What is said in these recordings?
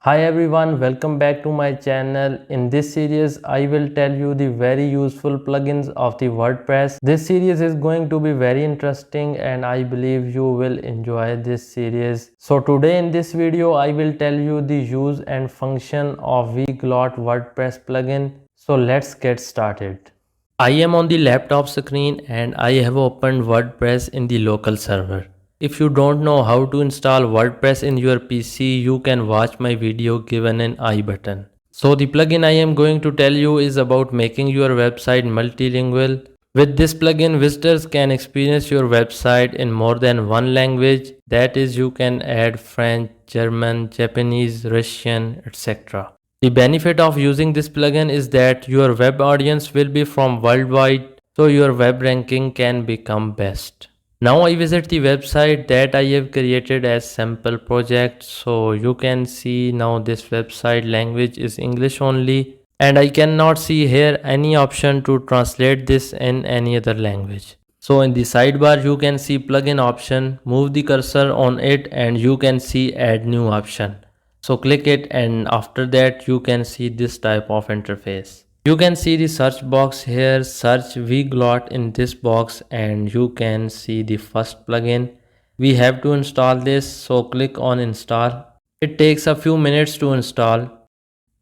Hi everyone, welcome back to my channel. In this series, I will tell you the very useful plugins of the WordPress. This series is going to be very interesting and I believe you will enjoy this series. So today in this video, I will tell you the use and function of Weglot WordPress plugin. So let's get started. I am on the laptop screen and I have opened WordPress in the local server. If you don't know how to install WordPress in your PC, you can watch my video given an I button. So the plugin I am going to tell you is about making your website multilingual. With this plugin, visitors can experience your website in more than one language. That is, you can add French, German, Japanese, Russian, etc. The benefit of using this plugin is that your web audience will be from worldwide, so your web ranking can become best. Now I visit the website that I have created as sample project. So you can see now this website language is English only and I cannot see here any option to translate this in any other language. So in the sidebar you can see plugin option, move the cursor on it and you can see add new option. So click it and after that you can see this type of interface. You can see the search box here, search Weglot in this box and you can see the first plugin. We have to install this, so click on install. It takes a few minutes to install.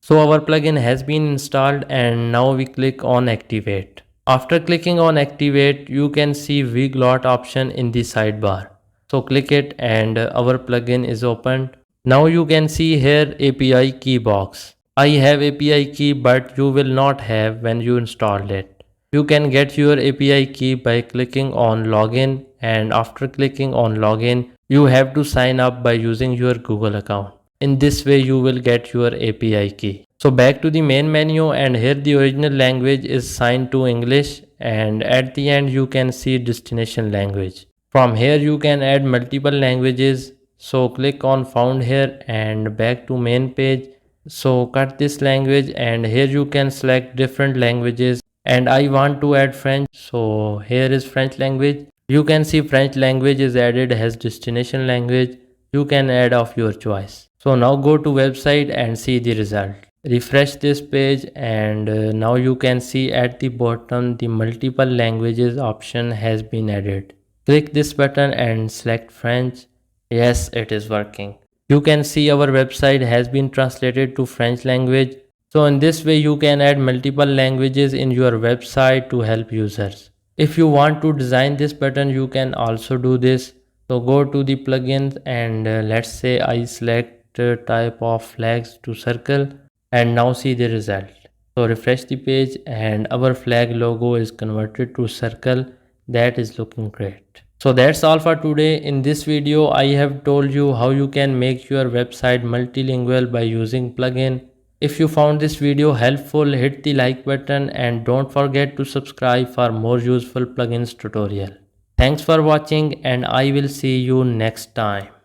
So our plugin has been installed and now we click on activate. After clicking on activate, you can see Weglot option in the sidebar. So click it and our plugin is opened. Now you can see here API key box. I have API key but you will not have when you installed it. You can get your API key by clicking on login and after clicking on login, you have to sign up by using your Google account. In this way you will get your API key. So back to the main menu and here the original language is signed to English and at the end you can see destination language. From here you can add multiple languages. So click on found here and back to main page. So cut this language and here you can select different languages and I want to add French. So here is French language. You can see French language is added as destination language. You can add of your choice. So now go to website and see the result. Refresh this page and now you can see at the bottom the multiple languages option has been added. Click this button and select French. Yes, it is working. You can see our website has been translated to French language. So in this way you can add multiple languages in your website to help users. If you want to design this button, you can also do this. So go to the plugins and let's say I select type of flags to circle and now see the result. So refresh the page and our flag logo is converted to circle. That is looking great. So that's all for today. In this video, I have told you how you can make your website multilingual by using plugin. If you found this video helpful, hit the like button and don't forget to subscribe for more useful plugins tutorial. Thanks for watching and I will see you next time.